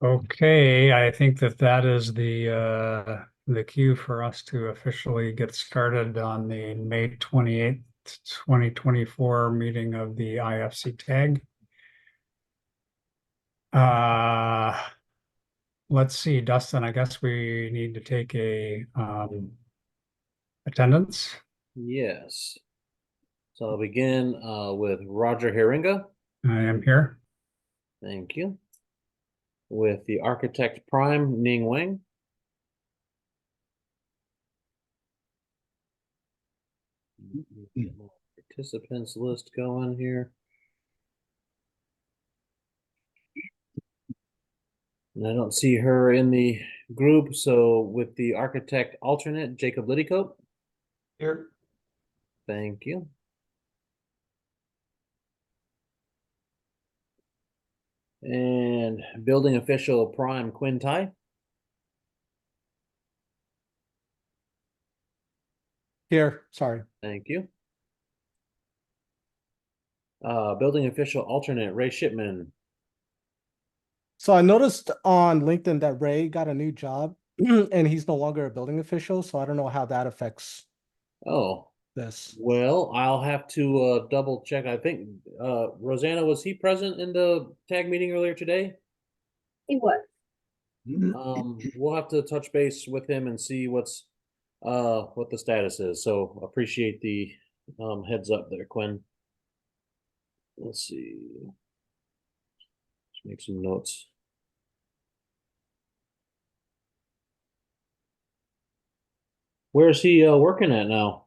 Okay, I think that is the cue for us to officially get started on the May 28th, 2024 meeting of the IFC TAG. Uh, let's see, Dustin, I guess we need to take a attendance. Yes. So I'll begin with Roger Herringa. I am here. Thank you. With the architect prime, Ning Wang. Get more participants list going here. And I don't see her in the group. So with the architect alternate, Jacob Liddycoat. Here. Thank you. And building official prime, Quinn Tai. Here, sorry. Thank you. Building official alternate, Ray Shipman. So I noticed on LinkedIn that Ray got a new job and he's no longer a building official. So I don't know how that affects Oh, this. well, I'll have to double check. I think Rosanna, was he present in the tag meeting earlier today? He was. We'll have to touch base with him and see what the status is. So appreciate the heads up there, Quinn. Let's see. Let's make some notes. Where's he working at now?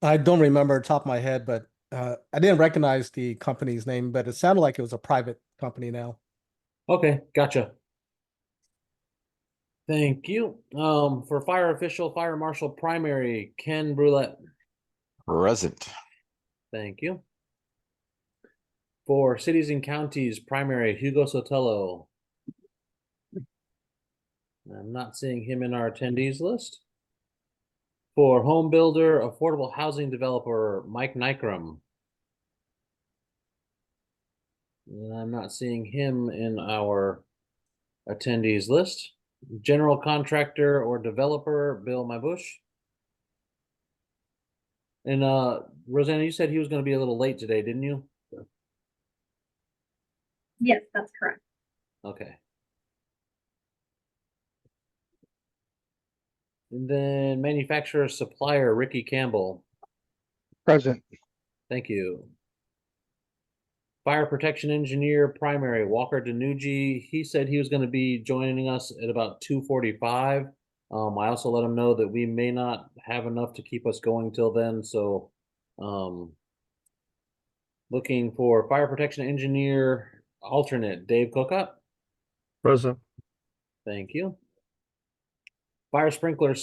I don't remember top of my head, but I didn't recognize the company's name, but it sounded like it was a private company now. Okay, gotcha. Thank you. For fire official, fire marshal primary, Ken Brulette. Present. Thank you. For cities and counties primary, Hugo Sotelo. I'm not seeing him in our attendees list. For home builder, affordable housing developer, Mike Nykram. And I'm not seeing him in our attendees list. General contractor or developer, Bill Mybush. And Rosanna, you said he was going to be a little late today, didn't you? Yes, that's correct. Okay. And then manufacturer supplier, Ricky Campbell. Present. Thank you. Fire protection engineer primary, Walker Danucci. He said he was going to be joining us at about 2:45. I also let him know that we may not have enough to keep us going till then. So looking for fire protection engineer alternate, Dave Cookup. Present. Thank you. Fire sprinkler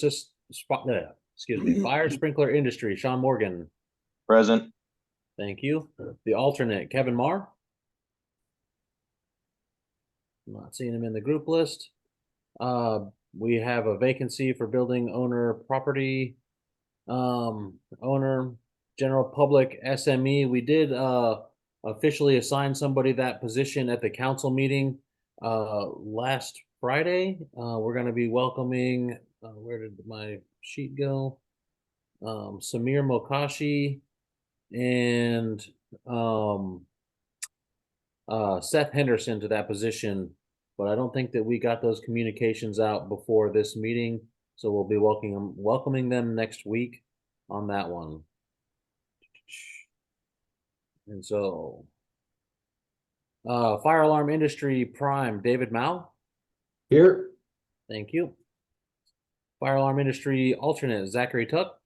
fire sprinkler industry, Sean Morgan. Present. Thank you. The alternate, Kevin Marr. I'm not seeing him in the group list. We have a vacancy for building owner property owner, general public SME. We did officially assign somebody that position at the council meeting last Friday. We're going to be welcoming, where did my sheet go? Samir Mokashi and Seth Henderson to that position, but I don't think that we got those communications out before this meeting, so we'll be welcoming them next week on that one. And so fire alarm industry prime, David Mao. Here. Thank you. Fire alarm industry alternate, Zachary Tuck.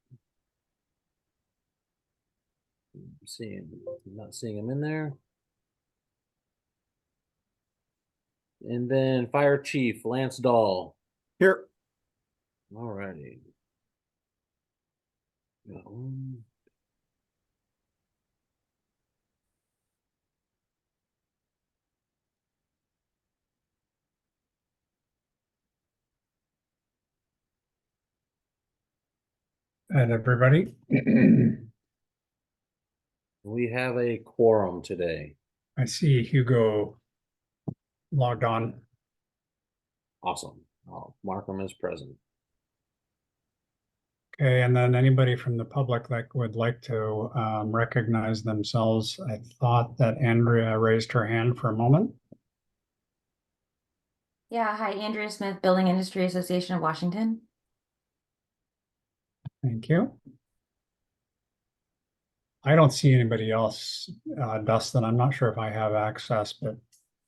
I'm not seeing him in there. And then fire chief, Lance Dahl. Here. All righty. And everybody. We have a quorum today. I see Hugo logged on. Awesome. I'll mark them as present. Okay, and then anybody from the public that would like to recognize themselves, I thought that Andrea raised her hand for a moment. Yeah, hi, Andrea Smith, Building Industry Association of Washington. Thank you. I don't see anybody else, Dustin. I'm not sure if I have access, but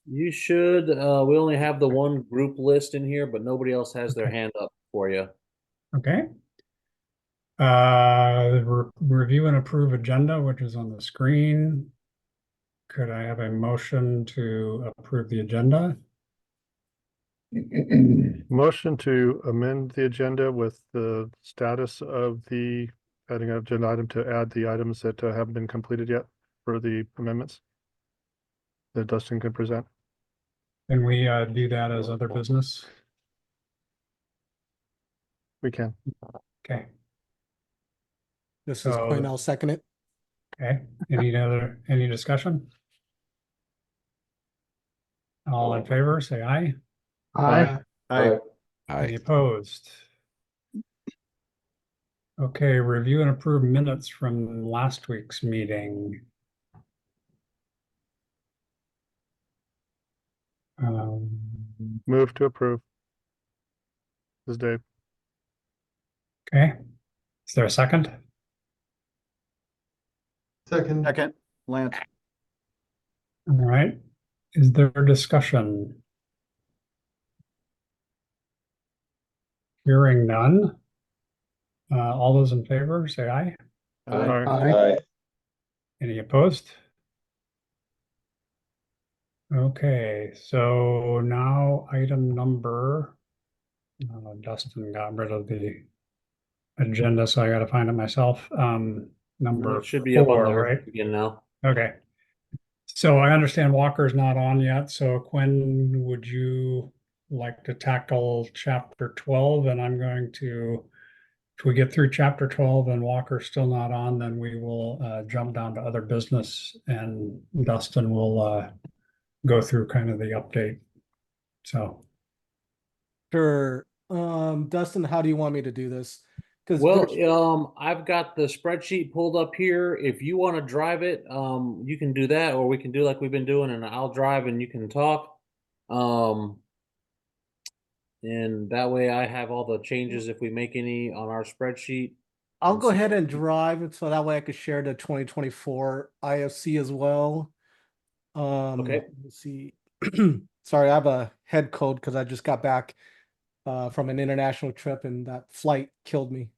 You should, we only have the one group list in here, but nobody else has their Okay. hand up for you. okay. Review and approve agenda, which is on the screen. Could I have a motion to approve the agenda? Motion to amend the agenda with the status of the adding an agenda item to add the items that haven't been completed yet for the amendments that Dustin can present. Can we do that as other business? We can. Okay, This is So- Quinn, I'll second it. okay. Any discussion? All in favor, say aye. Aye. Aye. Any opposed? Okay, review and approve minutes from last week's meeting. Move to approve. This is Dave. Okay, is there a second? Second. Second, Lance. All right, is there discussion? Hearing none. All those in favor, say aye. Aye. Aye. Any opposed? Okay, so now item number, Dustin got rid of the agenda, so I gotta find it myself. Number It should be up on 4, there right? again now. Okay. So I understand Walker's not on yet, so Quinn, would you like to tackle chapter 12? And I'm going to, if we get through chapter 12 and Walker's still not on, then we will jump down to other business and Dustin will go through kind of the update. So, Sure. Dustin, how do you want me to do this? Because Well, I've got the spreadsheet pulled up here. If you want to drive it, you can do that, or we can do like we've been doing, and I'll drive and you can talk. And that way I have all the changes if we make any on our spreadsheet. I'll go ahead and drive it so that way I could share the 2024 IFC as well. Okay. Let's see. Sorry, I have a head cold because I just got back from an international trip and that flight killed me.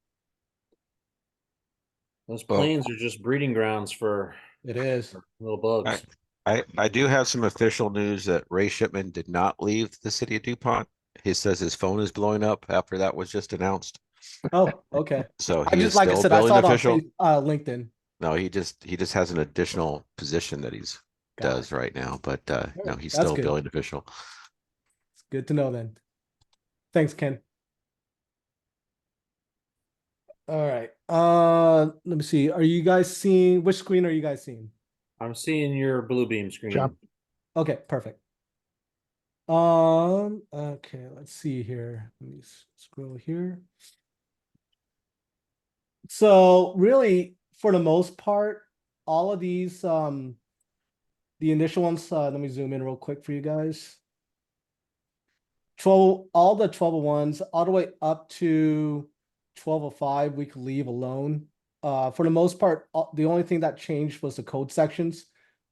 Those planes are just breeding grounds for It is. little bugs. I do have some official news that Ray Shipman did not leave the city of DuPont. He says his phone is blowing up after that was just announced. Oh, okay. So I he just is like I still said, I building saw it on official. LinkedIn. No, he just has an additional position that he's Got does it. right now, but no, he's That's still good. building official. It's good to know then. Thanks, Ken. All right. Let me see. Are you guys seeing which screen are you guys seeing? I'm seeing your blue beam screen. Jump. Okay, perfect. Okay, let's see here. Let me scroll here. So really, for the most part, all of these, the initial ones, let me zoom in real quick for you guys. All the 1201s, all the way up to 1205, we could leave alone. For the most part, the only thing that changed was the code sections.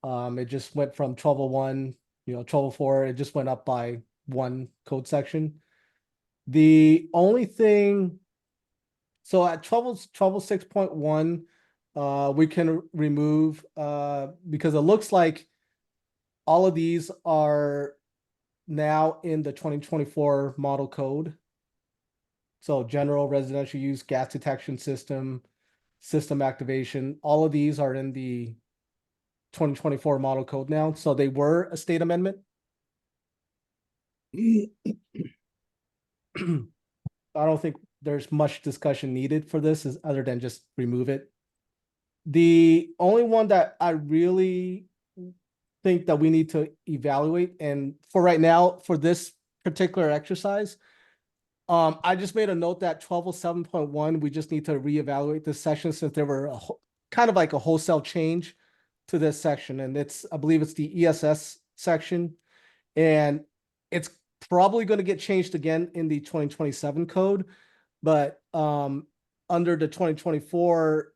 It just went from 1201, 1204, it just went up by one code section. The only thing, so at 1206.1, we can remove, because it looks like all of these are now in the 2024 model code. So general residential use, gas detection system, system activation, all of these are in the 2024 model code now. So they were a state amendment. I don't think there's much discussion needed for this other than just remove it. The only one that I really think that we need to evaluate, and for right now, for this particular exercise. I just made a note that 1207.1, we just need to reevaluate this section since there were kind of like a wholesale change to this section. And I believe it's the ESS section. And it's probably going to get changed again in the 2027 code. But under the 2024,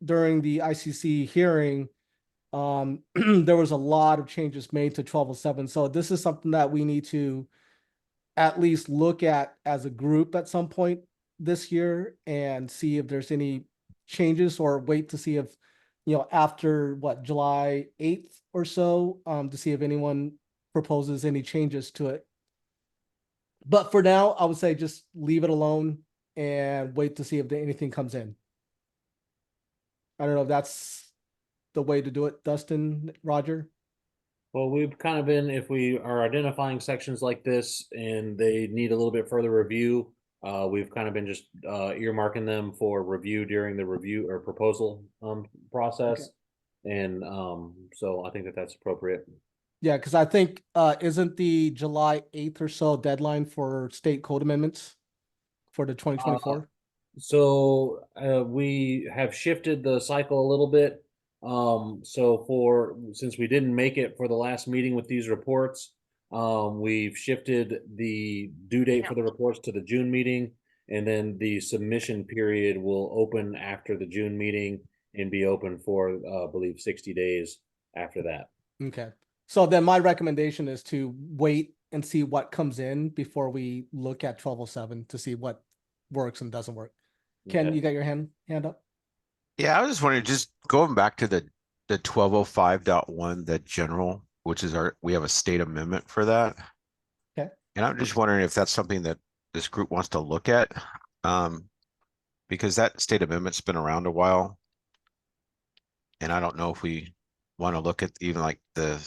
during the ICC hearing, there was a lot of changes made to 1207. So this is something that we need to at least look at as a group at some point this year and see if there's any changes, or wait to see if, after July 8th or so, to see if anyone proposes any changes to it. But for now, I would say just leave it alone and wait to see if anything comes in. I don't know if that's the way to do it, Dustin, Roger. Well, we've kind of been, if we are identifying sections like this and they need a little bit further review, we've kind of been just earmarking them for review during the review or proposal process. And so I think that that's appropriate. Yeah, because I think isn't the July 8th or so deadline for state code amendments for the 2024? So we have shifted the cycle a little bit. So since we didn't make it for the last meeting with these reports, we've shifted the due date for the reports to the June meeting, and then the submission period will open after the June meeting and be open for, I believe, 60 days after that. Okay. So then my recommendation is to wait and see what comes in before we look at 1207 to see what works and doesn't work. Ken, Okay. you got your hand up? Yeah, I was just wondering, just going back to the 1205.1, the general, which is we have a state amendment for that. Okay. And I'm just wondering if that's something that this group wants to look at. Because that state amendment's been around a while. And I don't know if we want to look at even like the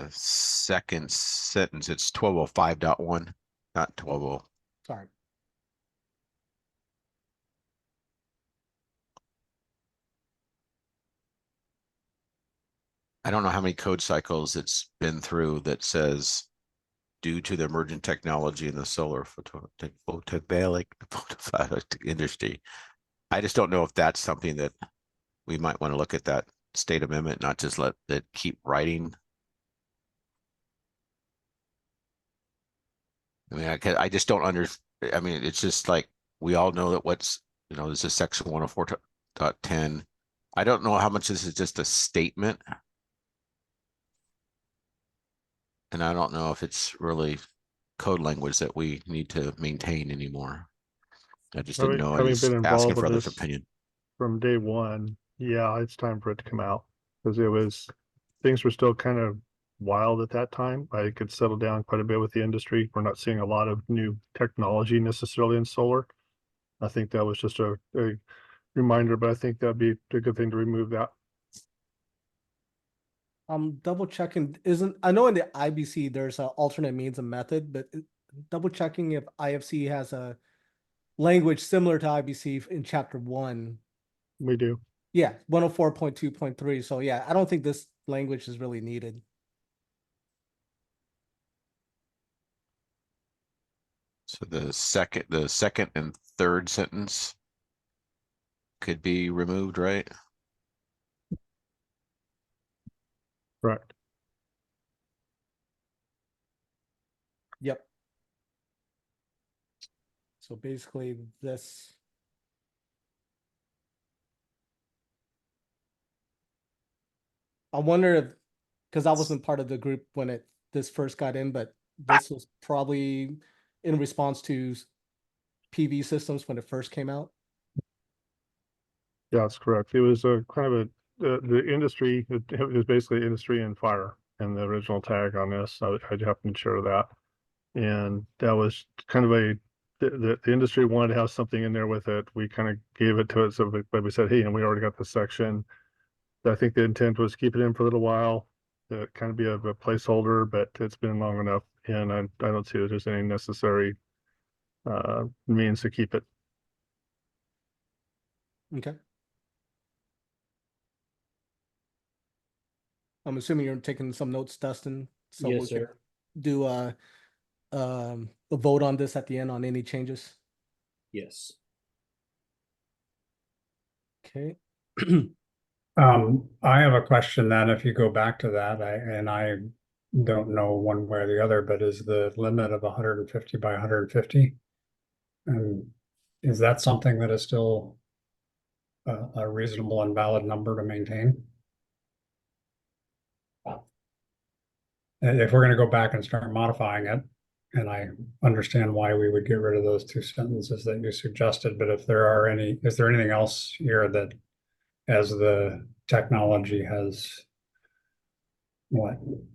second sentence. It's 1205.1, not 12. Sorry. I don't know how many code cycles it's been through that says, due to the emergent technology in the solar photovoltaic industry. I just don't know if that's something that we might want to look at, that state amendment, not just let it keep writing. I mean, I just don't I mean, it's just like, we all know that this is section 104.10. I don't know how much this is just a statement. And I don't know if it's really code language that we need to maintain anymore. I just didn't know. I Having was been involved asking with for others' this opinion. from day one, yeah, it's time for it to come out, because things were still kind of wild at that time. I could settle down quite a bit with the industry. We're not seeing a lot of new technology necessarily in solar. I think that was just a reminder, but I think that'd be a good thing to remove that. I'm double checking. I know in the IBC there's an alternate means and method, but double checking if IFC has a language similar to IBC in chapter 1. We do. Yeah, 104.2.3. So yeah, I don't think this language is really needed. So the second and third sentence could be removed, right? Correct. Yep. So basically this. I wonder if, because I wasn't part of the group when this first got in, but this was probably in response to PV systems when it first came out. Yeah, that's correct. It was a kind of the industry. It was basically industry and fire, and the original tag on this. I happened to share that, and that was kind of the industry wanted to have something in there with it. We kind of gave it to it, so but we said, hey, and we already got this section. I think the intent was keep it in for a little while, to kind of be a placeholder, but it's been long enough, and I don't see that there's any necessary means to keep it. Okay. I'm assuming you're taking some notes, Dustin. So Yes, we sir. could do a vote on this at the end on any changes? Yes. Okay. I have a question then, if you go back to that, I don't know one way or the other, but is the limit of 150 by 150? And is that something that is still a reasonable and valid number to maintain? And if we're gonna go back and start modifying it, and I understand why we would get rid of those two sentences that you suggested, but if there are any, is there anything else here that as the technology has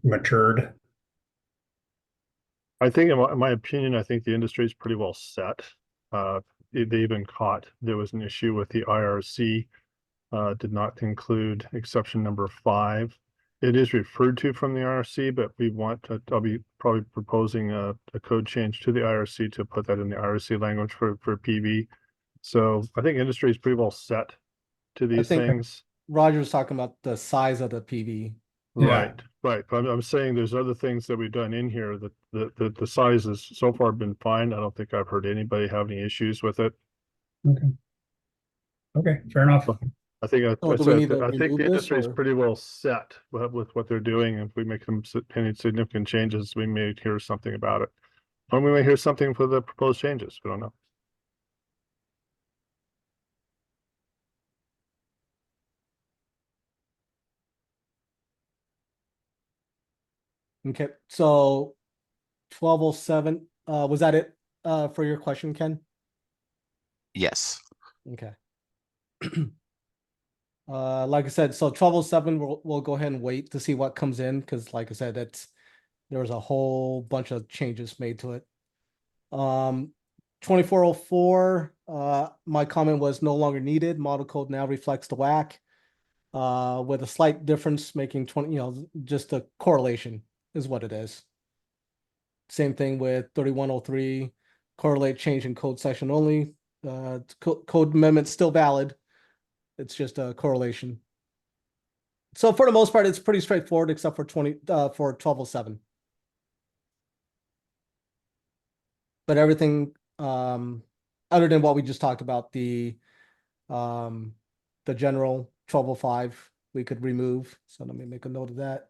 matured? I think, in my opinion, I think the industry is pretty well set. They even caught, there was an issue with the IRC, did not include exception number 5. It is referred to from the IRC, but we want to, I'll be probably proposing a code change to the IRC to put that in the IRC language for PV. So I think industry is pretty well set to these think- things. Roger's talking about the size of the PV. Yeah. Right, right. But I'm saying there's other things that we've done in here that the size has so far been fine. I don't think I've heard anybody have any issues with it. Okay, fair enough. I think Oh, I do we need said, to I think remove the this, industry is or- pretty well set with what they're doing. If we make any significant changes, we may hear something about it. Or we may hear something for the proposed changes. We don't know. Okay, so 1207, was that it for your question, Ken? Yes. Okay. Like I said, so 1207, we'll go ahead and wait to see what comes in, because like I said, there was a whole bunch of changes made to it. 2404, my comment was no longer needed. Model code now reflects the WAC. With a slight difference making 20, just a correlation is what it is. Same thing with 3103, correlate change in code section only. Code amendment still valid. It's just a correlation. So for the most part, it's pretty straightforward, except for 1207. But everything, other than what we just talked about, the general 1205, we could remove. So let me make a note of that.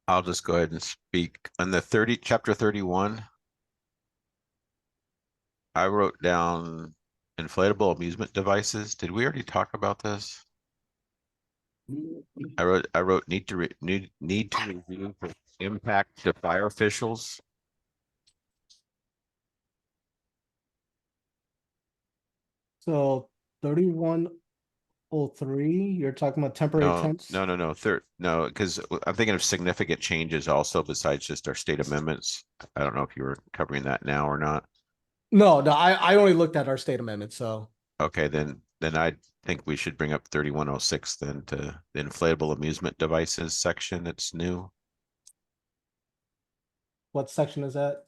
I'll just go ahead and speak on the chapter 31. I wrote down inflatable amusement devices. Did we already talk about this? I wrote need to review for impact to fire officials. So 3103, you're talking about temporary tents? No, because I'm thinking of significant changes also besides just our state amendments. I don't know if you were covering that now or not. No, I only looked at our state amendment, so. Okay, then I think we should bring up 3106 then to the inflatable amusement devices section. It's new. What section is that?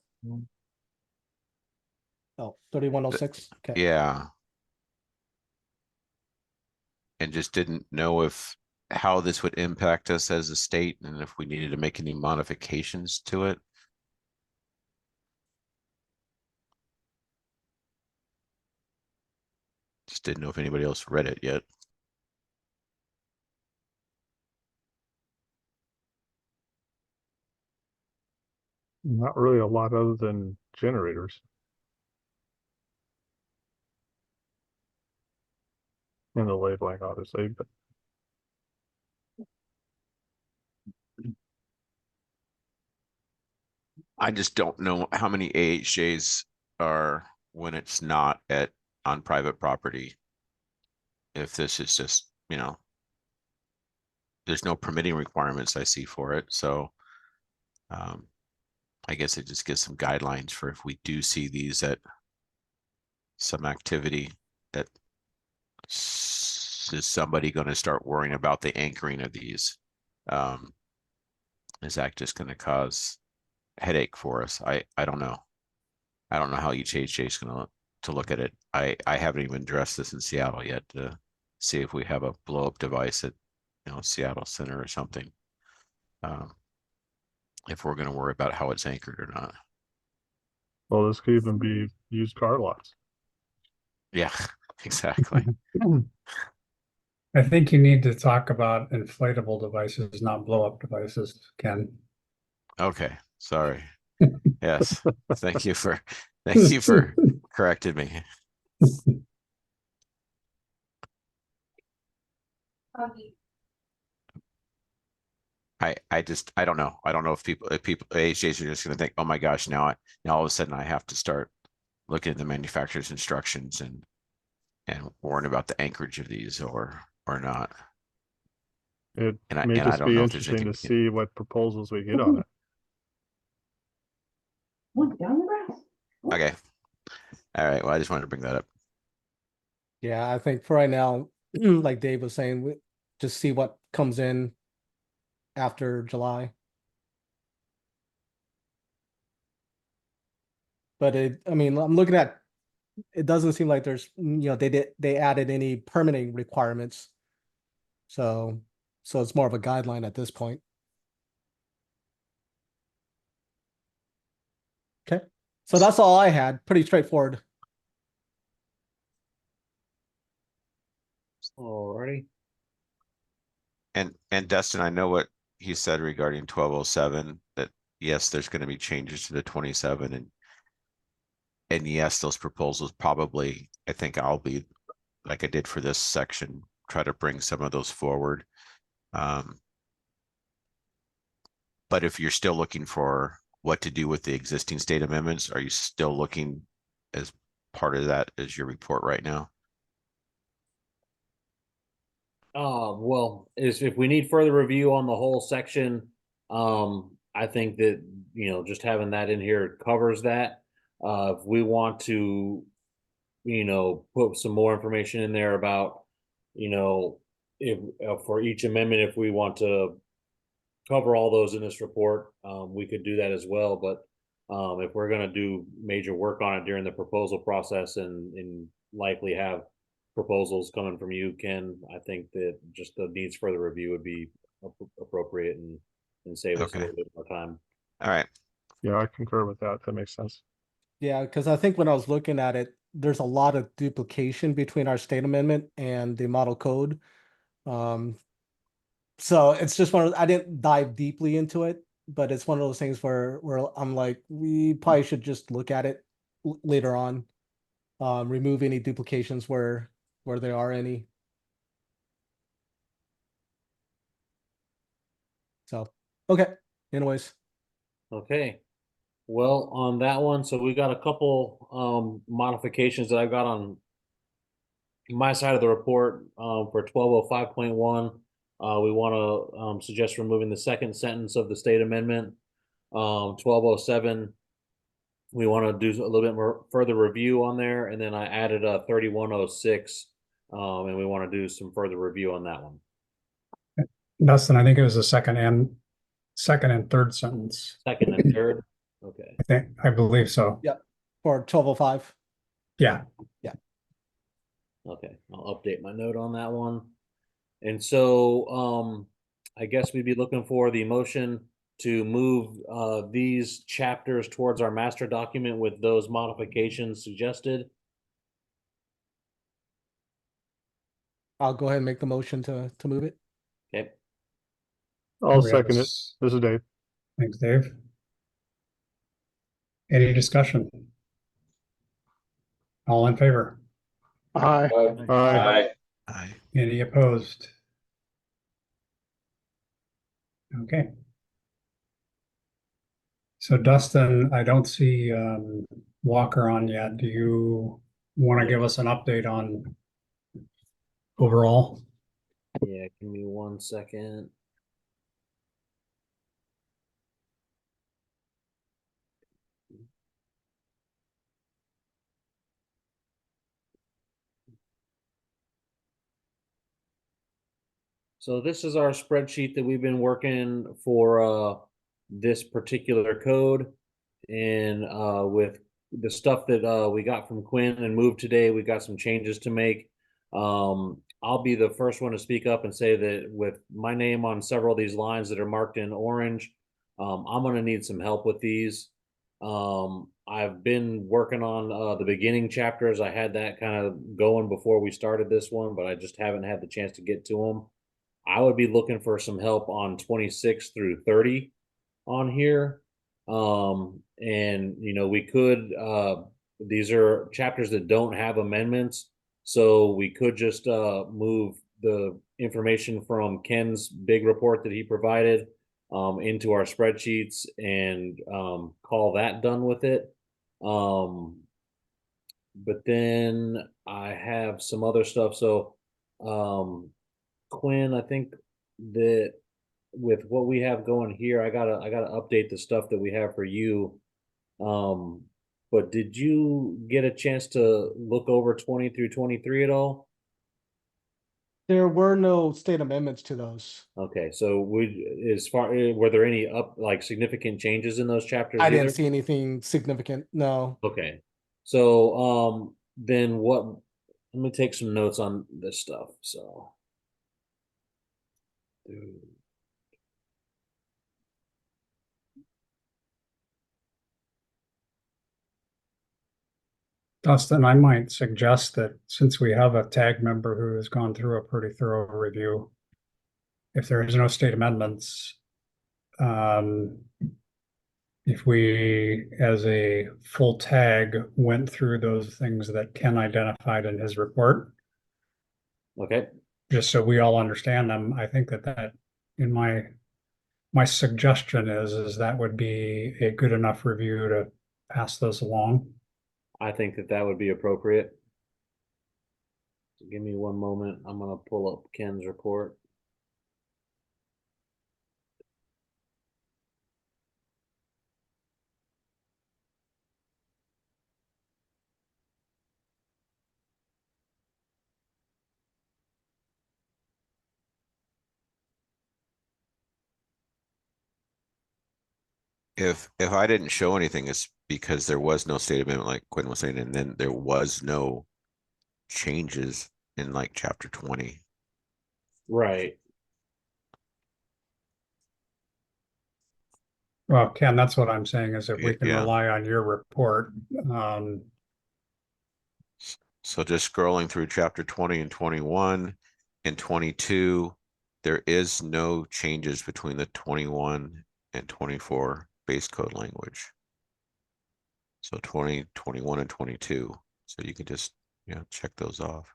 Oh, 3106, okay. Yeah. And just didn't know how this would impact us as a state and if we needed to make any modifications to it. Just didn't know if anybody else read it yet. Not really a lot other than generators. And the labeling, obviously, but I just don't know how many AHJs are when it's not on private property. If this is just, there's no permitting requirements I see for it. So I guess it just gives some guidelines for if we do see these at some activity, that is somebody going to start worrying about the anchoring of these? Is that just going to cause headache for us? I don't know. I don't know how each HJ is going to look at it. I haven't even addressed this in Seattle yet to see if we have a blow up device that Seattle Center or something. If we're gonna worry about how it's anchored or not. Well, this could even be used car lots. Yeah, exactly. I think you need to talk about inflatable devices, not blow up devices, Ken. Okay, sorry. Yes, thank you for correcting me. I don't know. I don't know if AHJs are just gonna think, oh my gosh, now all of a sudden I have to start looking at the manufacturer's instructions and worrying about the anchorage of these or not. It And may I just don't be know if there's interesting to anything we see what proposals we get on it. Okay. All right. Well, I just wanted to bring that up. Yeah, I think for right now, like Dave was saying, we just see what comes in after July. But I mean, I'm looking at, it doesn't seem like there's, they added any permitting requirements. So it's more of a guideline at this point. Okay, so that's all I had. Pretty straightforward. Alrighty. And Dustin, I know what he said regarding 1207, that yes, there's going to be changes to the 27 and yes, those proposals probably, I think I'll be like I did for this section, try to bring some of those forward. But if you're still looking for what to do with the existing state amendments, are you still looking as part of that as your report right now? Well, if we need further review on the whole section, I think that, just having that in here covers that. If we want to, put some more information in there about, if for each amendment, if we want to cover all those in this report, we could do that as well. But if we're going to do major work on it during the proposal process and likely have proposals coming from you, Ken, I think that just the needs further review would be appropriate and save us a Okay. little bit more time. All right. Yeah, I concur with that. That makes sense. Yeah, because I think when I was looking at it, there's a lot of duplication between our state amendment and the model code. So it's just I didn't dive deeply into it, but it's one of those things where I'm like, we probably should just look at it later on, remove any duplications where there are any. So, okay. Anyways. Okay. Well, on that one, so we got a couple modifications that I've got on my side of the report for 1205.1. We want to suggest removing the second sentence of the state amendment. 1207, we want to do a little bit more further review on there, and then I added a 3106, and we want to do some further review on that one. Dustin, I think it was the second and third sentence. Second and third. Okay. I believe so. Yep. For 1205. Yeah. Okay, I'll update my note on that one. And so I guess we'd be looking for the motion to move these chapters towards our master document with those modifications suggested. I'll go ahead and make the motion to move it. Okay. I'll We have second it. This is Dave. Thanks, Dave. Any discussion? All in favor? Aye. Aye. Aye. Any opposed? Okay. So Dustin, I don't see Walker on yet. Do you want to give us an update on overall? Yeah, give me 1 second. So this is our spreadsheet that we've been working for this particular code. And with the stuff that we got from Quinn and moved today, we got some changes to make. I'll be the first one to speak up and say that with my name on several of these lines that are marked in orange, I'm gonna need some help with these. I've been working on the beginning chapters. I had that kind of going before we started this one, but I just haven't had the chance to get to them. I would be looking for some help on 26 through 30 on here. And we could these are chapters that don't have amendments, so we could just move the information from Ken's big report that he provided into our spreadsheets and call that done with it. But then I have some other stuff. So Quinn, I think that with what we have going here, I gotta update the stuff that we have for you. But did you get a chance to look over 20 through 23 at all? There were no state amendments to those. Okay, so were there any like significant changes in those chapters I either? didn't see anything significant, no. Okay, so then let me take some notes on this stuff. So Dustin, I might suggest that since we have a tag member who has gone through a pretty thorough review, if there is no state amendments, if we, as a full tag, went through those things that Ken identified in his report, okay, just so we all understand them, I think that in my suggestion is that would be a good enough review to pass those along. I think that would be appropriate. So give me one moment. I'm gonna pull up Ken's report. If I didn't show anything, it's because there was no state amendment, like Quinn was saying, and then there was no changes in like chapter 20. Right. Well, Ken, that's what I'm saying is if we can Yeah. rely on your report, So just scrolling through chapter 20 and 21 and 22, there is no changes between the 21 and 24 base code language. So 20, 21, and 22. So you can just, check those off.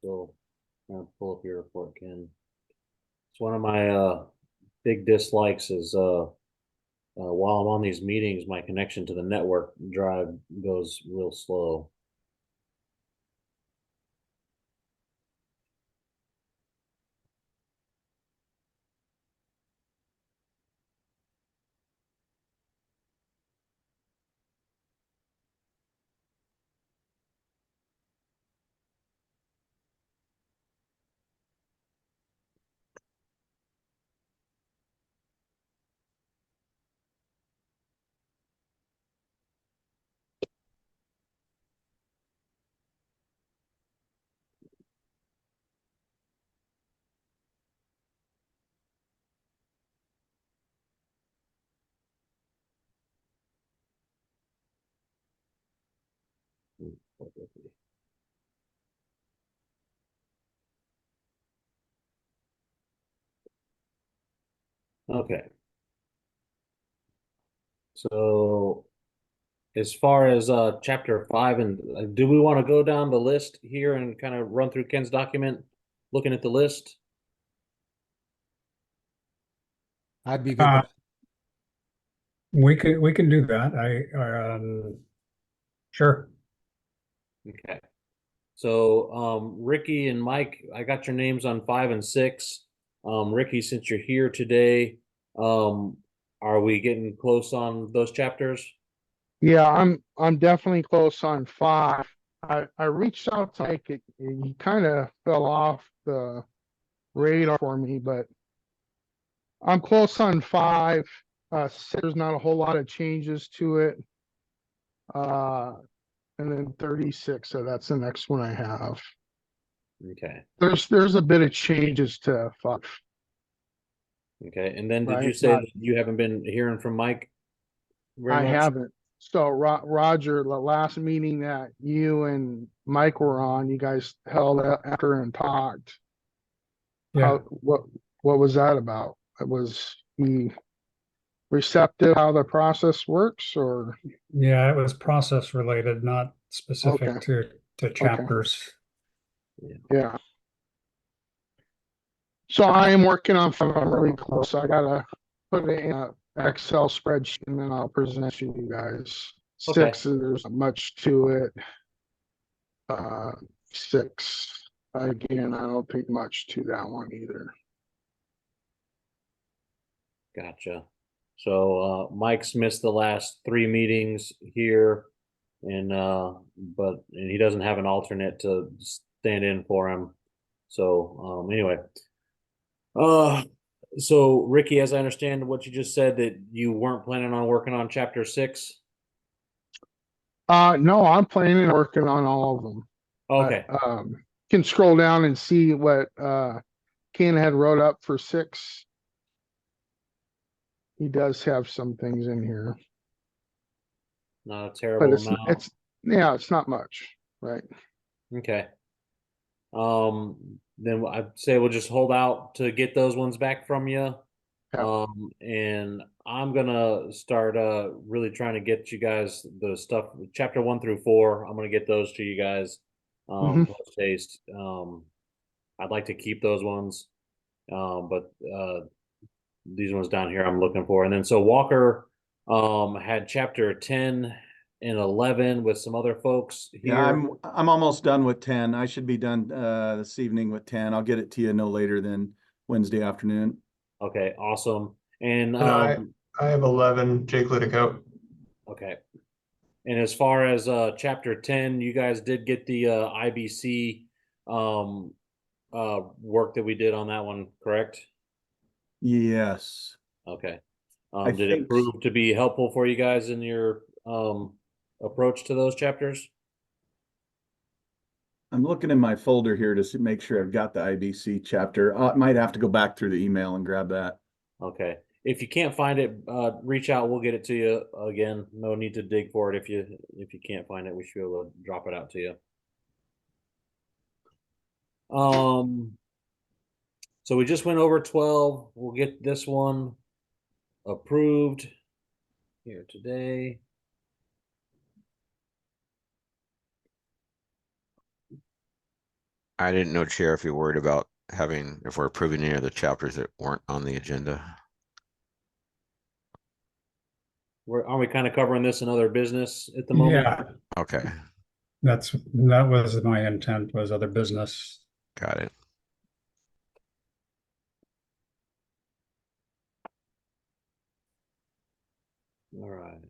So I'll pull up your report, Ken. It's one of my big dislikes is while I'm on these meetings, my connection to the network drive goes real slow. Okay. So as far as chapter 5, and do we want to go down the list here and kind of run through Ken's document, looking at the list? I'd be good Uh, with that. we can do that. Sure. Okay. So, Ricky and Mike, I got your names on 5 and 6. Ricky, since you're here today, are we getting close on those chapters? Yeah, I'm definitely close on 5. I reached out to Mike. He kind of fell off the radar for me, but I'm close on 5. There's not a whole lot of changes to it. And then 36, so that's the next one I have. Okay. There's a bit of changes to 5. Okay. And then did you Right, say not- that you haven't been hearing from Mike? I Very much? haven't. So Roger, the last meeting that you and Mike were on, you guys held after and talked. Yeah, What was that about? Was he receptive how the process works, or? yeah, it was process related, not specific Okay. to chapters. Yeah. So I am working on something really close. I gotta put it in a Excel spreadsheet and then I'll present you guys. Okay. 6, there's not much to it. 6, again, I don't think much to that one either. Gotcha. So, Mike's missed the last 3 meetings here and, but he doesn't have an alternate to stand in for him. So, anyway. So Ricky, as I understand what you just said, that you weren't planning on working on chapter 6? No, I'm planning on working on all of them. Okay. Can scroll down and see what Ken had wrote up for 6. He does have some things in here, Not a but terrible it's amount. it's not much, right? Okay. Then I'd say we'll just hold out to get those ones back from you. Yeah. And I'm gonna start really trying to get you guys the stuff, chapter 1 through 4. I'm gonna get those to you guys post haste. I'd like to keep those ones. But these ones down here I'm looking for. And then so Walker had chapter 10 and 11 with some other folks here. Yeah, I'm almost done with 10. I should be done this evening with 10. I'll get it to you no later than Wednesday afternoon. Okay, awesome. And I have 11. Jake let it go. okay. And as far as chapter 10, you guys did get the IBC work that we did on that one, correct? Yes. Okay. I Did think it prove to be helpful for you guys in your approach to those chapters? I'm looking in my folder here to make sure I've got the IBC chapter. I might have to go back through the email and grab that. Okay. If you can't find it, reach out. We'll get it to you again. No need to dig for it. If you can't find it, we should be able to drop it out to you. So we just went over 12. We'll get this one approved here today. I didn't know, Chair, if you're worried about if we're approving any of the chapters that weren't on the agenda. Are we kind of covering this in other business at the moment? Yeah, Okay, that was my intent, was other business. got it. All right.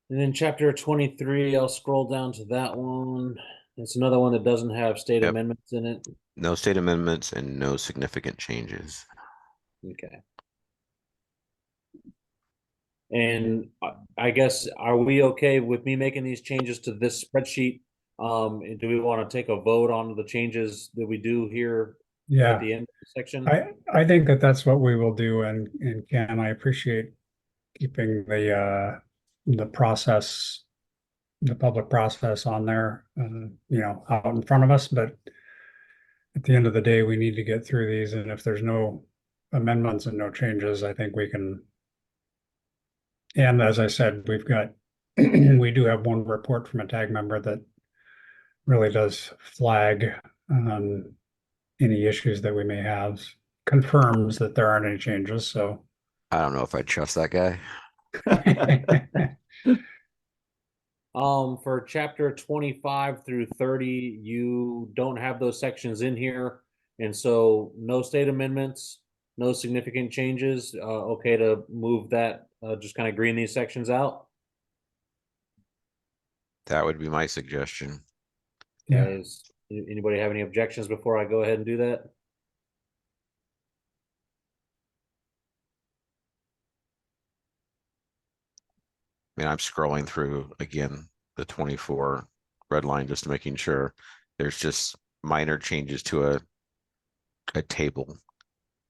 Then chapter 23, I'll scroll down to that one. It's another one that doesn't have state Yep. amendments in it. No state amendments and no significant changes. Okay. And I guess, are we okay with me making these changes to this spreadsheet? Do we want to take a vote on the changes that we do here at Yeah, the end of the section? I think that's what we will do, and Ken, I appreciate keeping the process, the public process on there, out in front of us, but at the end of the day, we need to get through these, and if there's no amendments and no changes, I think we can. And as I said, we do have one report from a tag member that really does flag any issues that we may have. confirms that there aren't any changes, so. I don't know if I trust that guy. For chapter 25 through 30, you don't have those sections in here. And so no state amendments, no significant changes. Okay to move that, just kind of green these sections out. That would be my suggestion. Yeah. Anybody have any objections before I go ahead and do that? I mean, I'm scrolling through again, the 24 red line, just making sure there's just minor changes to a table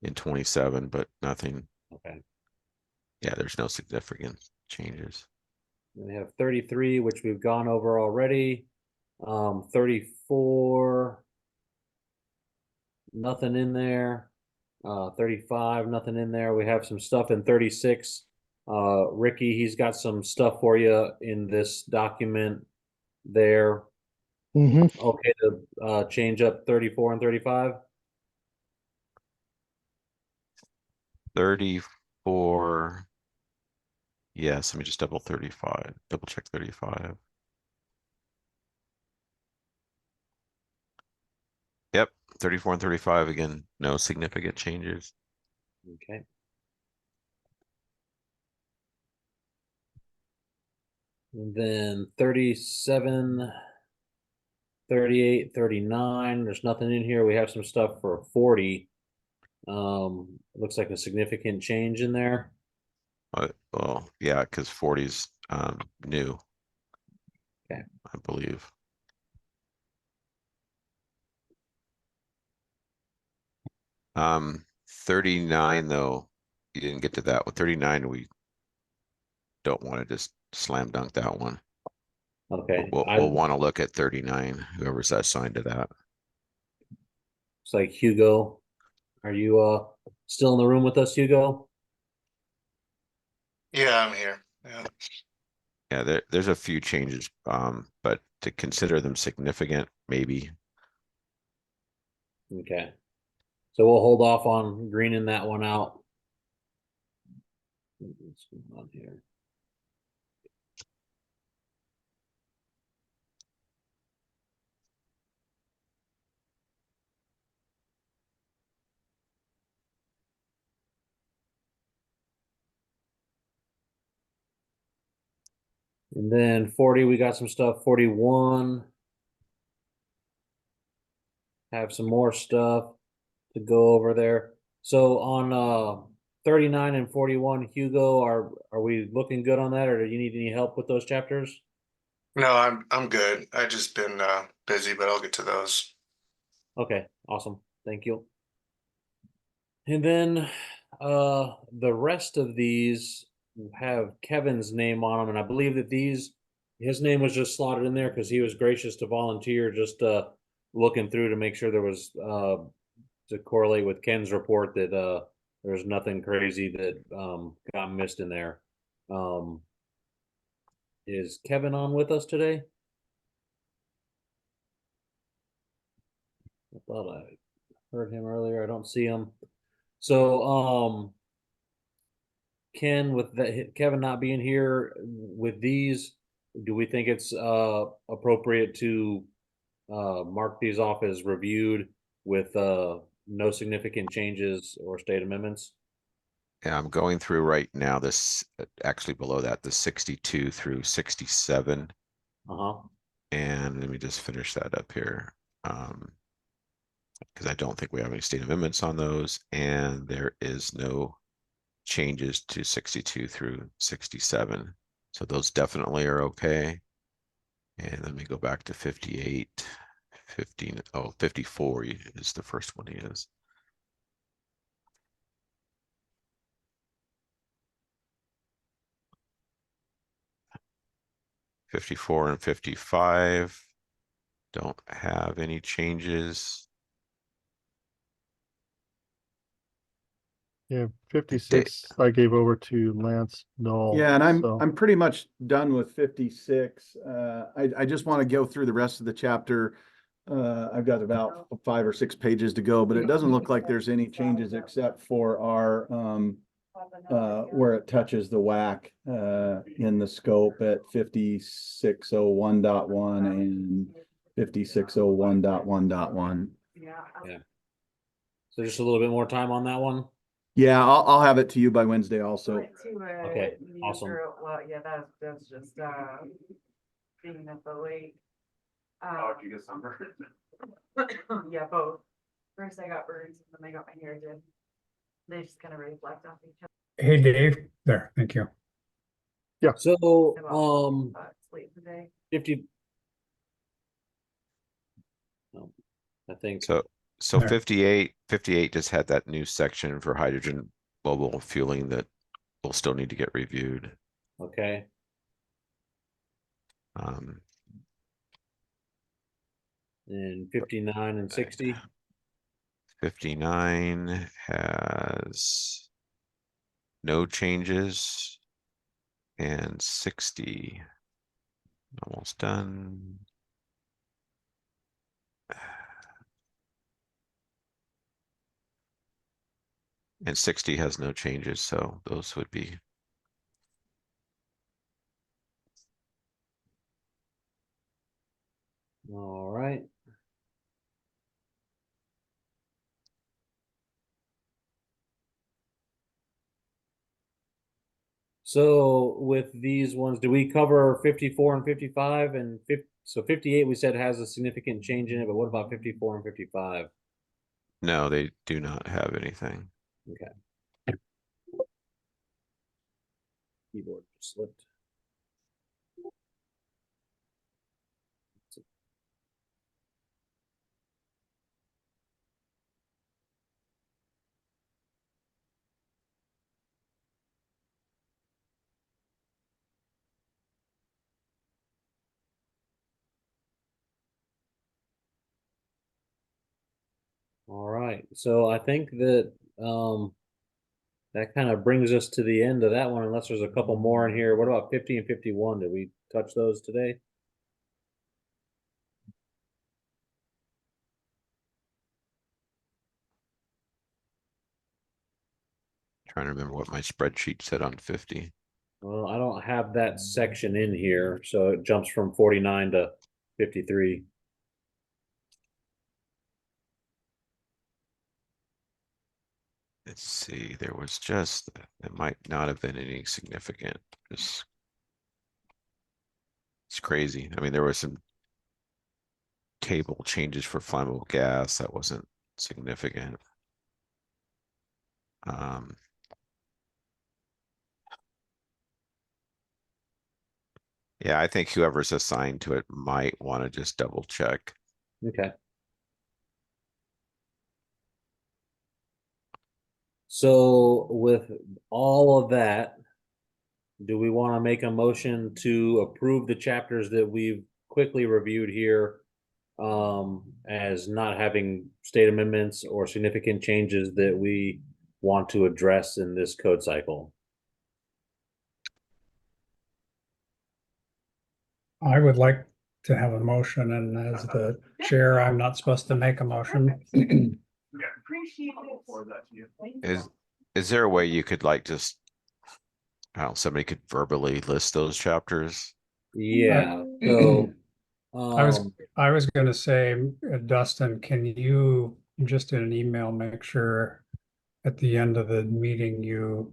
in 27, but nothing. Okay. Yeah, there's no significant changes. We have 33, which we've gone over already. 34, nothing in there. 35, nothing in there. We have some stuff in 36. Ricky, he's got some stuff for you in this document there. Mm-hmm. Okay to change up 34 and 35? 34. Yes, let me just double check 35. Yep, 34 and 35 again, no significant changes. Okay. And then 37, 38, 39, there's nothing in here. We have some stuff for 40. Looks like a significant change in there. Well, yeah, because 40's new. Okay. I believe. Um, 39 though, you didn't get to that. With 39, we don't want to just slam dunk that one. Okay. We'll want to look at 39, whoever's assigned to that. It's like Hugo. Are you still in the room with us, Hugo? Yeah, I'm here. Yeah. Yeah, there's a few changes, but to consider them significant, maybe. Okay. So we'll hold off on greening that one out. What's going on here? And then 40, we got some stuff. 41. Have some more stuff to go over there. So on 39 and 41, Hugo, are we looking good on that, or do you need any help with those chapters? No, I'm good. I just been busy, but I'll get to those. Okay, awesome. Thank you. And then the rest of these have Kevin's name on them, and I believe that his name was just slotted in there because he was gracious to volunteer, just looking through to make sure there was to correlate with Ken's report that there's nothing crazy that got missed in there. Is Kevin on with us today? I thought I heard him earlier. I don't see him. So Ken, with Kevin not being here with these, do we think it's appropriate to mark these off as reviewed with no significant changes or state amendments? Yeah, I'm going through right now, this actually below that, the 62 through 67. And let me just finish that up here. Because I don't think we have any state amendments on those, and there is no changes to 62 through 67. So those definitely are okay. And let me go back to 58, 15, 54 is the first one he is. '54 and 55 don't have any changes. Yeah, 56, I gave over to Lance Knoll. Yeah, and so- I'm pretty much done with 56. I just want to go through the rest of the chapter. I've got about 5 or 6 pages to go, but it doesn't look like there's any changes except for our, where it touches the whack, in the scope at 5601.1 and 5601.1.1. So just a little bit more time on that one. Yeah, I'll have it to you by Wednesday also. Okay, awesome. Well, yeah, that's just, being at the lake. Did you get sunburned? Yeah, both. First I got burns and then I got my hair did. They just kind of reflect off each other. Hey, Dave, there, thank you. So, It's late in the day. 50. No, I think, So There. 58 just had that new section for hydrogen mobile fueling that will still need to get reviewed. okay, and 59 and 60. 59 has no changes. And 60, almost done. And 60 has no changes, so those would be. All right. So with these ones, do we cover 54 and 55 and 50? So 58 we said has a significant change in it, but what about 54 and 55? No, they do not have anything. Okay. Keyboard just slipped. All right, so I think that that kind of brings us to the end of that one, unless there's a couple more in here. What about 50 and 51? Did we touch those today? Trying to remember what my spreadsheet said on 50. Well, I don't have that section in here, so it jumps from 49 to 53. Let's see, there was just, it might not have been any significant. It's crazy. I mean, there were some table changes for flammable gas that wasn't significant. Yeah, I think whoever's assigned to it might want to just double check. Okay. So with all of that, do we want to make a motion to approve the chapters that we've quickly reviewed here as not having state amendments or significant changes that we want to address in this code cycle? I would like to have a motion, and as the chair, I'm not supposed to make a motion. Appreciate it. Is there a way you could like just, I don't know, somebody could verbally list those chapters? Yeah, so I was gonna say, Dustin, can you just in an email make sure at the end of the meeting you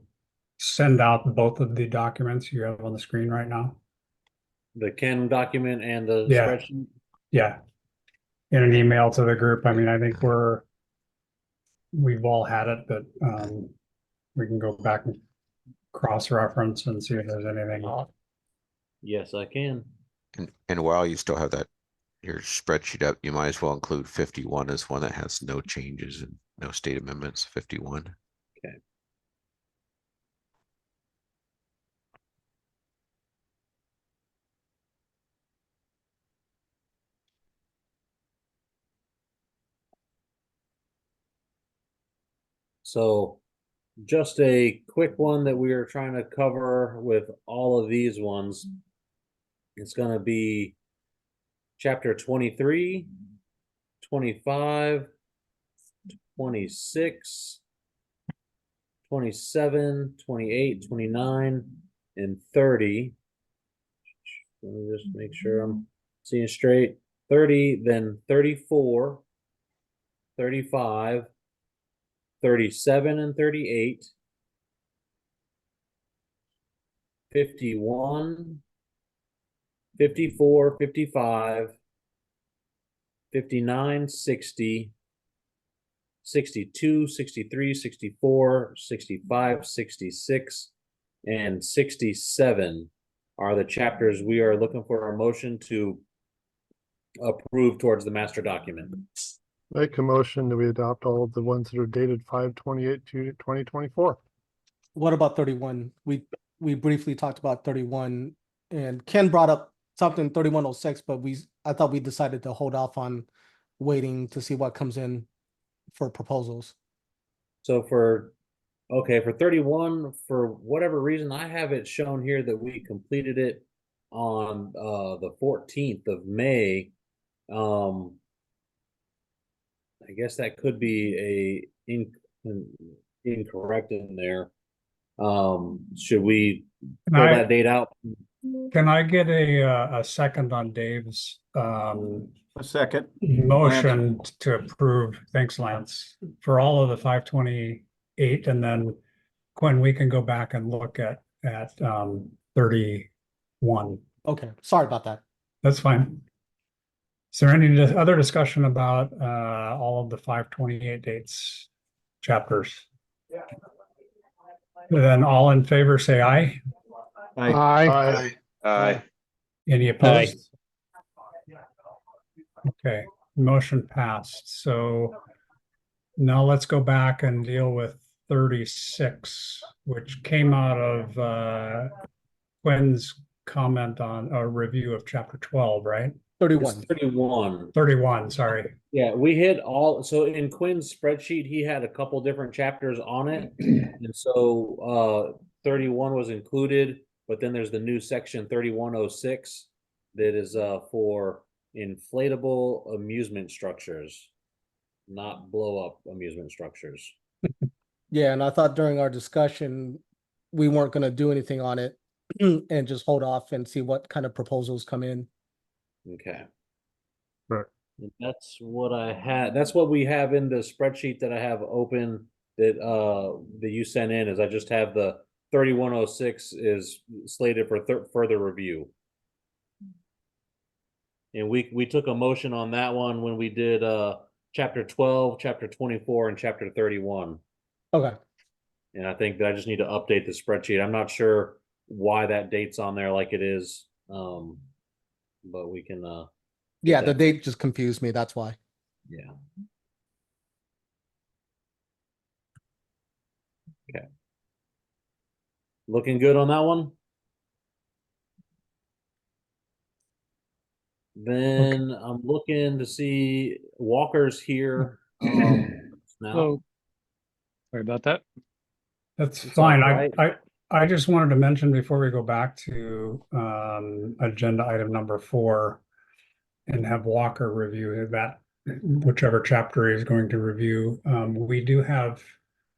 send out both of the documents you have on the screen right now? the Ken document and the Yeah. spreadsheet. Yeah. In an email to the group. I mean, I think we've all had it, but we can go back and cross-reference and see if there's anything off. Yes, I can. And while you still have that, your spreadsheet up, you might as well include 51 as one that has no changes and no state amendments, 51. Okay. So just a quick one that we are trying to cover with all of these ones. It's going to be chapter 23, 25, 26, 27, 28, 29, and 30. Let me just make sure I'm seeing straight. 30, then 34, 35, 37 and 38, 51, 54, 55, 59, 60, 62, 63, 64, 65, 66, and 67 are the chapters we are looking for a motion to approve towards the master document. Make a motion that we adopt all of the ones that are dated 5/28 to 2024. What about 31? We briefly talked about 31, and Ken brought up something 3106, but I thought we decided to hold off on waiting to see what comes in for proposals. So for 31, for whatever reason, I have it shown here that we completed it on the 14th of May. I guess that could be incorrect in there. Should we Can pull I- that date out? Can I get a second on Dave's A second. motion to approve? Thanks, Lance, for all of the 528, and then Quinn, we can go back and look at 31. Okay, sorry about that. That's fine. Is there any other discussion about all of the 528 dates, chapters? Then all in favor, say aye. Aye. Aye. Any opposed? Okay, motion passed. So now let's go back and deal with 36, which came out of Quinn's comment on a review of chapter 12, right? 31. 31. 31, sorry. Yeah, we hit all, so in Quinn's spreadsheet, he had a couple different chapters on it. And so 31 was included, but then there's the new section 3106 that is for inflatable amusement structures, not blow up amusement structures. Yeah, and I thought during our discussion, we weren't going to do anything on it and just hold off and see what kind of proposals come in. Okay. Right. And that's what I had. That's what we have in the spreadsheet that I have open that you sent in. Is I just have the 3106 is slated for further review. And we took a motion on that one when we did chapter 12, chapter 24, and chapter 31. Okay. And I think that I just need to update the spreadsheet. I'm not sure why that date's on there like it is. But we can Yeah, that- the date just confused me. That's why. yeah. Okay. Looking good on that one? Then I'm looking to see Walker's here. Now. Oh, sorry about that. That's It's all fine. right. I just wanted to mention before we go back to agenda item number 4 and have Walker review that, whichever chapter he's going to review. We do have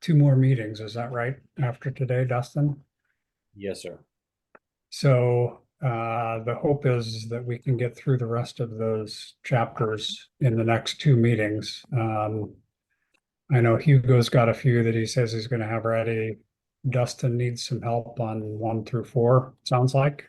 2 more meetings, is that right? After today, Dustin? Yes, sir. So the hope is that we can get through the rest of those chapters in the next 2 meetings. I know Hugo's got a few that he says he's going to have ready. Dustin needs some help on 1 through 4, sounds like.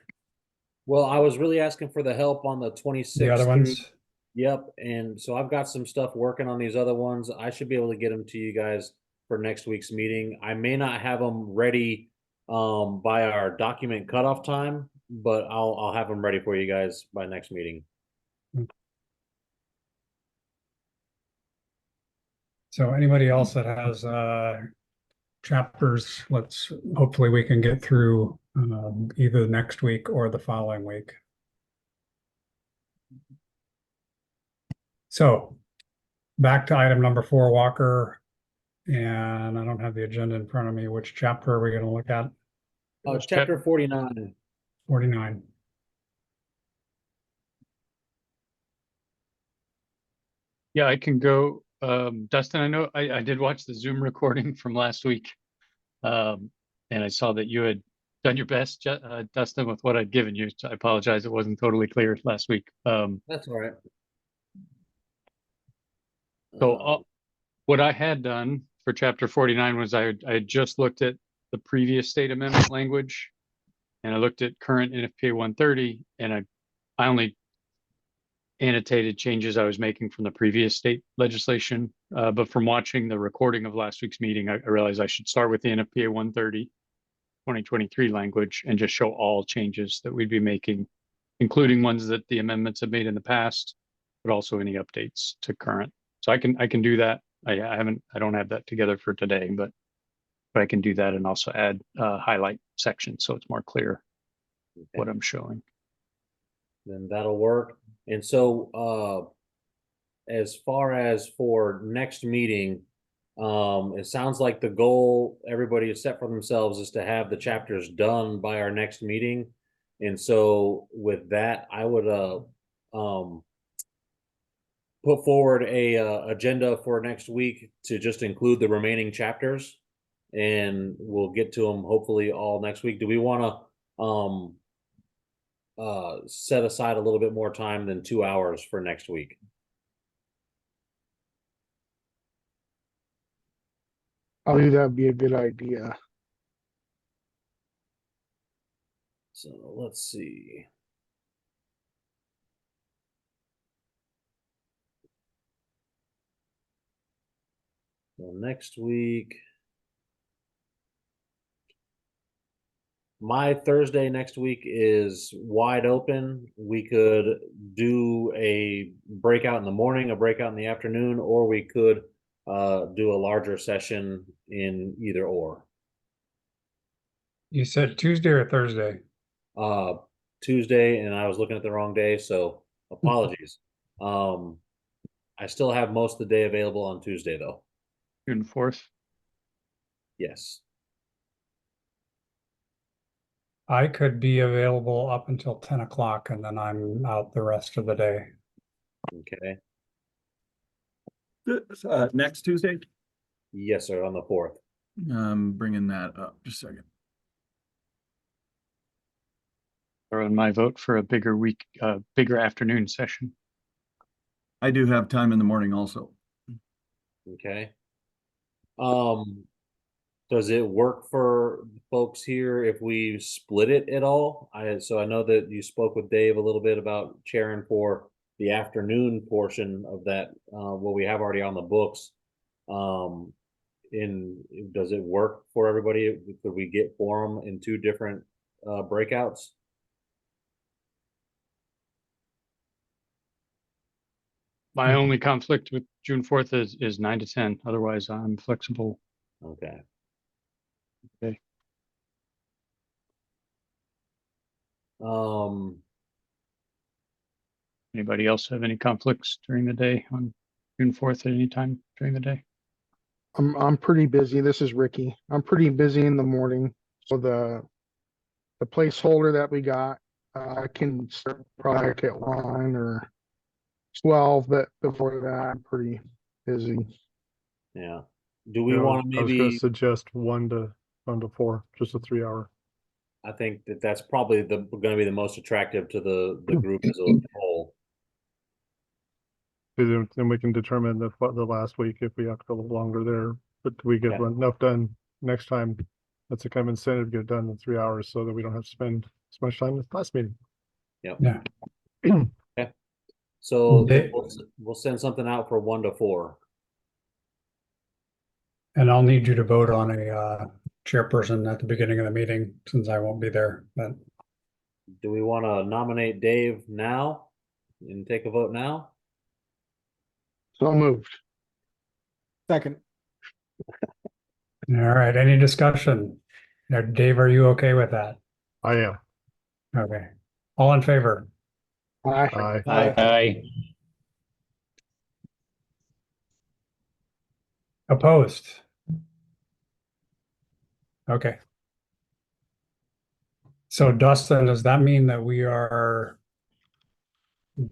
Well, I was really asking for the help on the 26th. The other ones? Yep. And so I've got some stuff working on these other ones. I should be able to get them to you guys for next week's meeting. I may not have them ready by our document cutoff time, but I'll have them ready for you guys by next meeting. So anybody else that has chapters, hopefully we can get through either next week or the following week. So back to item number 4, Walker. And I don't have the agenda in front of me. Which chapter are we going to look at? Chapter 49. Yeah, I can go. Dustin, I know I did watch the Zoom recording from last week. And I saw that you had done your best, Dustin, with what I'd given you. So I apologize. It wasn't totally clear last week. That's all right. So Um, what I had done for chapter 49 was I had just looked at the previous state amendment language, and I looked at current NFPA 130, and I only annotated changes I was making from the previous state legislation. But from watching the recording of last week's meeting, I realized I should start with the NFPA 130 2023 language and just show all changes that we'd be making, including ones that the amendments have made in the past, but also any updates to current. So I can do that. I don't have that together for today, but I can do that and also add highlight sections so it's more clear what I'm showing. then that'll work. And so, as far as for next meeting, it sounds like the goal everybody has set for themselves is to have the chapters done by our next meeting. And so with that, I would, put forward a, agenda for next week to just include the remaining chapters. And we'll get to them hopefully all next week. Do we want to, set aside a little bit more time than 2 hours for next week? I think that'd be a good idea. So let's see. So next week, my Thursday next week is wide open. We could do a breakout in the morning, a breakout in the afternoon, or we could do a larger session in either or. You said Tuesday or Thursday? Tuesday, and I was looking at the wrong day, so apologies. I still have most of the day available on Tuesday though. June 4th. Yes. I could be available up until 10 o'clock and then I'm out the rest of the day. Okay. Next Tuesday, Yes, sir, on the 4th. bringing that up, just a second. Throw in my vote for a bigger bigger afternoon session. I do have time in the morning also. Okay. Does it work for folks here if we split it at all? So I know that you spoke with Dave a little bit about chairing for the afternoon portion of that, what we have already on the books. Does it work for everybody? Could we get quorum in 2 different breakouts? My only conflict with June 4th is 9 to 10. Otherwise, I'm flexible. Okay. Okay. Anybody else have any conflicts during the day on June 4th at any time during the day? I'm pretty busy. This is Ricky. I'm pretty busy in the morning. So the placeholder that we got, I can start probably at 1 or 12, but before that, I'm pretty busy. Yeah. Do we Yeah, want to I was gonna maybe, suggest 1 to 4, just a 3-hour. I think that that's probably going to be the most attractive to the group as a whole. Then we can determine the last week if we have to go a little longer there. But we get Yeah. enough done next time. That's a kind of incentive to get it done in 3 hours so that we don't have to spend as much time with class meeting. Yep. Yeah. Okay. So They- we'll send something out for 1 to 4. And I'll need you to vote on a chairperson at the beginning of the meeting since I won't be there, but Do we want to nominate Dave now and take a vote now? So moved. Second. all right, any discussion? Now, Dave, are you okay with that? I am. Okay, all in favor? Aye. Aye. Opposed? Okay. So Dustin, does that mean that we are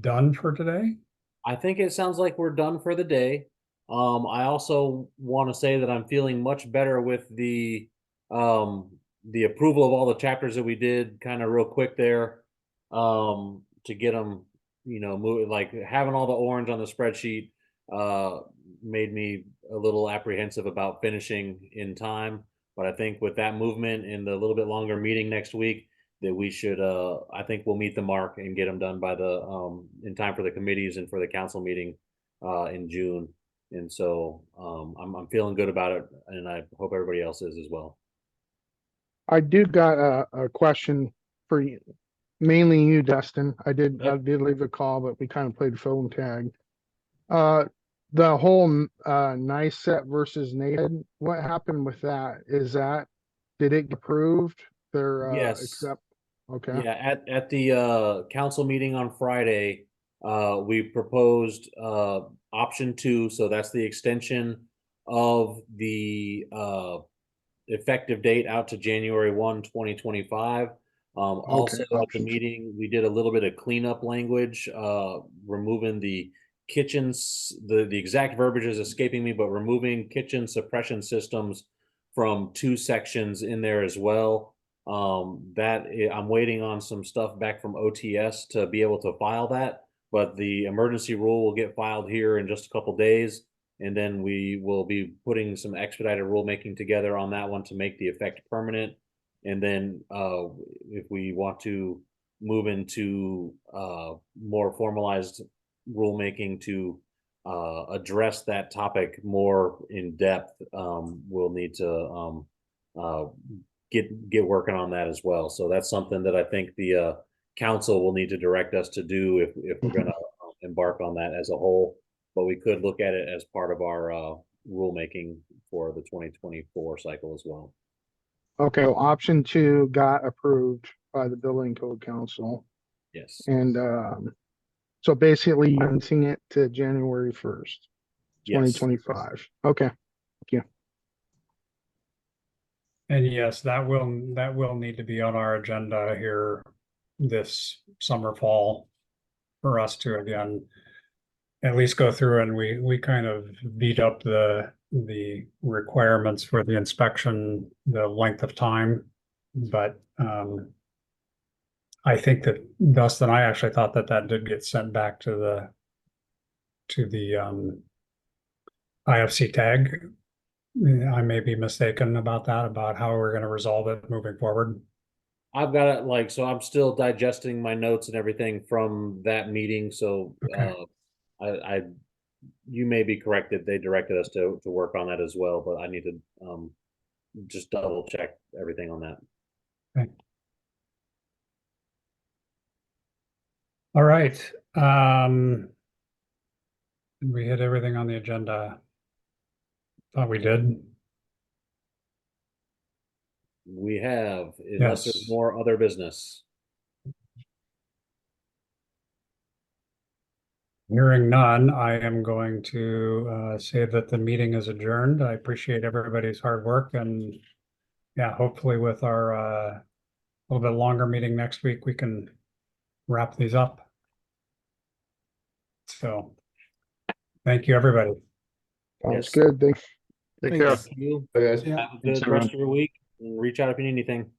done for today? I think it sounds like we're done for the day. I also want to say that I'm feeling much better with the approval of all the chapters that we did kind of real quick there. To get them, move, like having all the orange on the spreadsheet, made me a little apprehensive about finishing in time. But I think with that movement and the little bit longer meeting next week, that we should, I think we'll meet the mark and get them done by the, in time for the committees and for the council meeting, in June. And so, I'm feeling good about it, and I hope everybody else is as well. I do got a question for you, mainly you, Dustin. I did leave a call, but we kind of played phone tag. The whole nice set versus naked, what happened with that? Did it get approved? Yes. Accept? Okay. Yeah, at the council meeting on Friday, we proposed option 2, so that's the extension of the effective date out to January 1, 2025. Also at the option 2. meeting, we did a little bit of cleanup language, removing the kitchens, the exact verbiage is escaping me, but removing kitchen suppression systems from 2 sections in there as well. I'm waiting on some stuff back from OTS to be able to file that, but the emergency rule will get filed here in just a couple days. And then we will be putting some expedited rulemaking together on that one to make the effect permanent. And then if we want to move into more formalized rulemaking to address that topic more in depth, we'll need to get working on that as well. So that's something that I think the council will need to direct us to do if we're going to embark on that as a whole. But we could look at it as part of our rulemaking for the 2024 cycle as well. Okay, well, option 2 got approved by the Building Code Council. Yes. And so basically using it to January 1st, 2025. Okay. Thank you. And yes, that will need to be on our agenda here this summer, fall, for us to again at least go through, and we kind of beat up the requirements for the inspection, the length of time, but I think that Dustin, I actually thought that did get sent back to the IFC tag. I may be mistaken about that, about how we're going to resolve it moving forward. I've got it so I'm still digesting my notes and everything from that meeting. So you may be correct that they directed us to work on that as well, but I need to just double check everything on that. Okay. All right. We hit everything on the agenda. Thought we did. We have, unless there's more other business. Hearing none, I am going to say that the meeting is adjourned. I appreciate everybody's hard work, and yeah, hopefully with our little bit longer meeting next week, we can wrap these up. So thank you, everybody. Sounds good. Thanks. Take care. Thank you. Yeah. Have a good rest of your week, and reach out if you need anything.